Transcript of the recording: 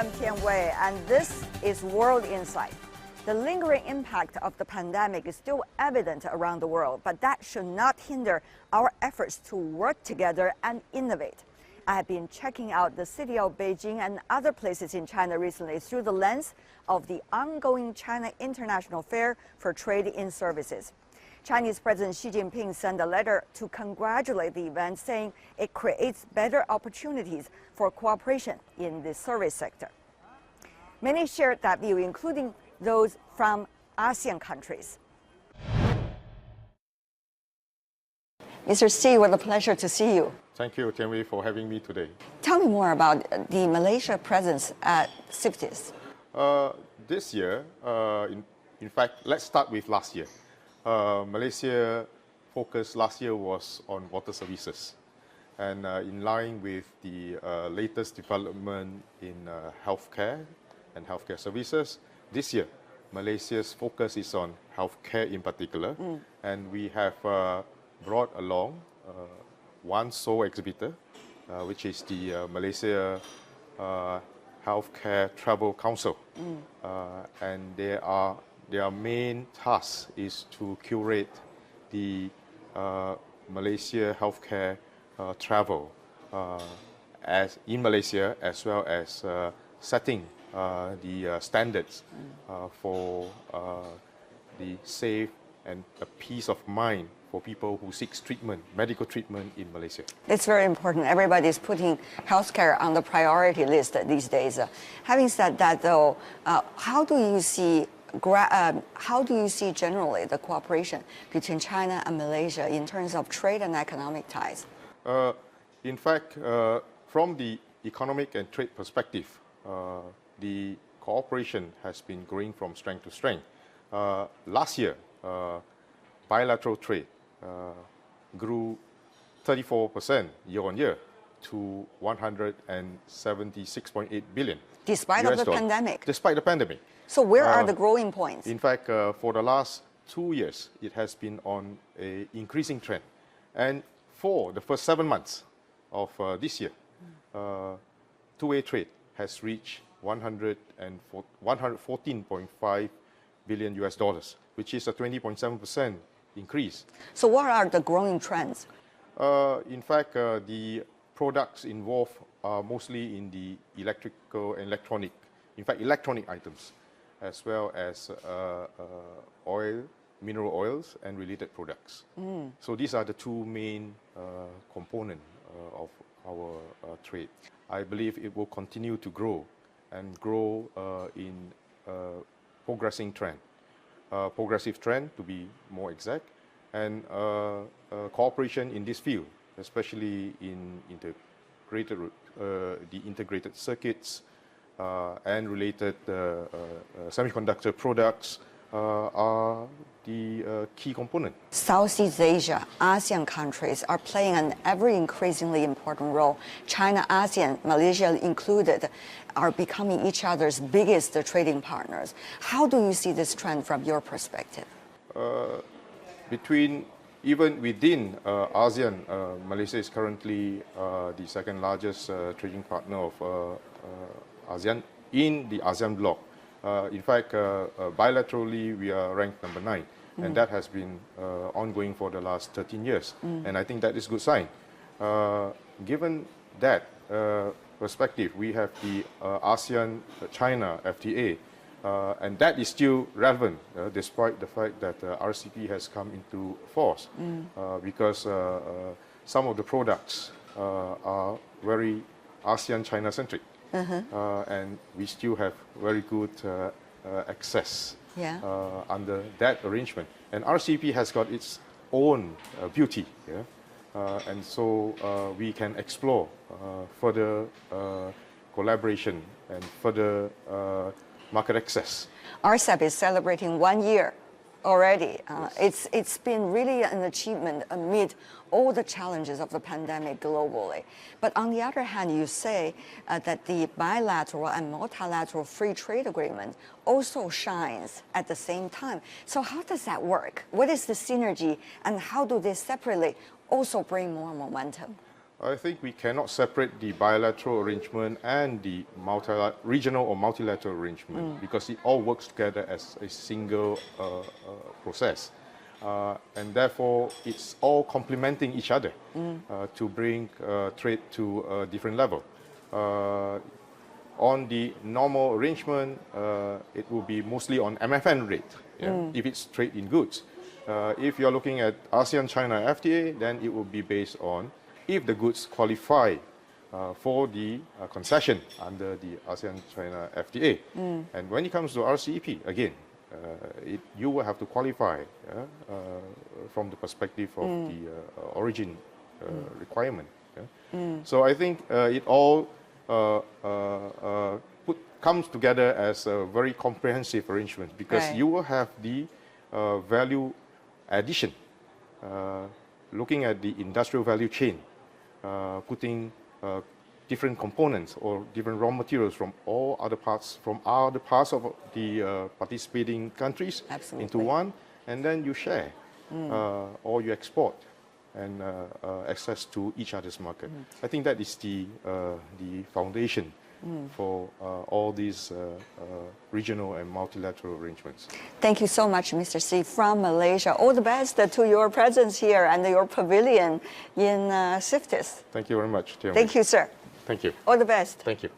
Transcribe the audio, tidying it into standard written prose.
I'm Tian Wei, and this is World Insight. The lingering impact of the pandemic is still evident around the world, but that should not hinder our efforts to work together and innovate. I have been checking out the city of Beijing and other places in China recently through the lens of the ongoing China International Fair for Trade in Services. Chinese President Xi Jinping sent a letter to congratulate the event, saying it creates better opportunities for cooperation in the service sector. Many shared that view, including those from ASEAN countries. Mr. Xi, what a pleasure to see you. Thank you, Tian Wei, for having me today. Tell me more about the Malaysia presence at CIFTIS. This year, in fact, let's start with last year. Malaysia focus last year was on water services, and in line with the latest development in healthcare and healthcare services, this year Malaysia's focus is on healthcare in particular, and we have brought along one sole exhibitor, which is the Malaysia Healthcare Travel Council, and their main task is to curate the Malaysia healthcare travel as in Malaysia, as well as setting the standards for the safe and a peace of mind for people who seek treatment, medical treatment in Malaysia. It's very important. Everybody is putting healthcare on the priority list these days. Having said that, though, how do you see generally the cooperation between China and Malaysia in terms of trade and economic ties? In fact, from the economic and trade perspective, the cooperation has been growing from strength to strength. Last year, bilateral trade grew 34% year-on-year to 176.8 billion. Despite of the pandemic? Despite the pandemic. So where are the growing points? In fact, for the last 2 years, it has been on an increasing trend. And for the first 7 months of this year, two-way trade has reached 114.5 billion US dollars, which is a 20.7% increase. So what are the growing trends? In fact, the products involved are mostly in the electrical and electronic items, as well as oil, mineral oils, and related products. So these are the two main components of our trade. I believe it will continue to grow and grow in progressive trend to be more exact, and cooperation in this field, especially in the integrated circuits and related semiconductor products are the key component. Southeast Asia, ASEAN countries are playing an ever increasingly important role. China, ASEAN, Malaysia included, are becoming each other's biggest trading partners. How do you see this trend from your perspective? Even within ASEAN, Malaysia is currently the second largest trading partner of ASEAN in the ASEAN bloc. In fact, bilaterally, we are ranked number 9, and that has been ongoing for the last 13 years. And I think that is a good sign. Given that perspective, we have the ASEAN-China FTA, and that is still relevant despite the fact that RCEP has come into force, because some of the products are very ASEAN-China centric. And we still have very good access under that arrangement. And RCEP has got its own beauty, and so we can explore further collaboration and further market access. RCEP is celebrating 1 year already. It's been really an achievement amid all the challenges of the pandemic globally. But on the other hand, you say that the bilateral and multilateral free trade agreement also shines at the same time. So how does that work? What is the synergy, and how do they separately also bring more momentum? I think we cannot separate the bilateral arrangement and the regional or multilateral arrangement because it all works together as a single process. And therefore, it's all complementing each other to bring trade to a different level. On the normal arrangement, it will be mostly on MFN rate, if it's trade in goods. If you're looking at ASEAN-China FTA, then it will be based on if the goods qualify for the concession under the ASEAN-China FTA. And when it comes to RCEP, again, you will have to qualify from the perspective of the origin requirement. So I think it all comes together as a very comprehensive arrangement because you will have the value addition, looking at the industrial value chain, putting different components or different raw materials from other parts of the participating countries into one, and then you share or you export and access to each other's market. I think that is the foundation for all these regional and multilateral arrangements. Thank you so much, Mr. Xi, from Malaysia. All the best to your presence here and your pavilion in CIFTIS. Thank you very much, Tian Wei. Thank you, sir. Thank you. All the best. Thank you.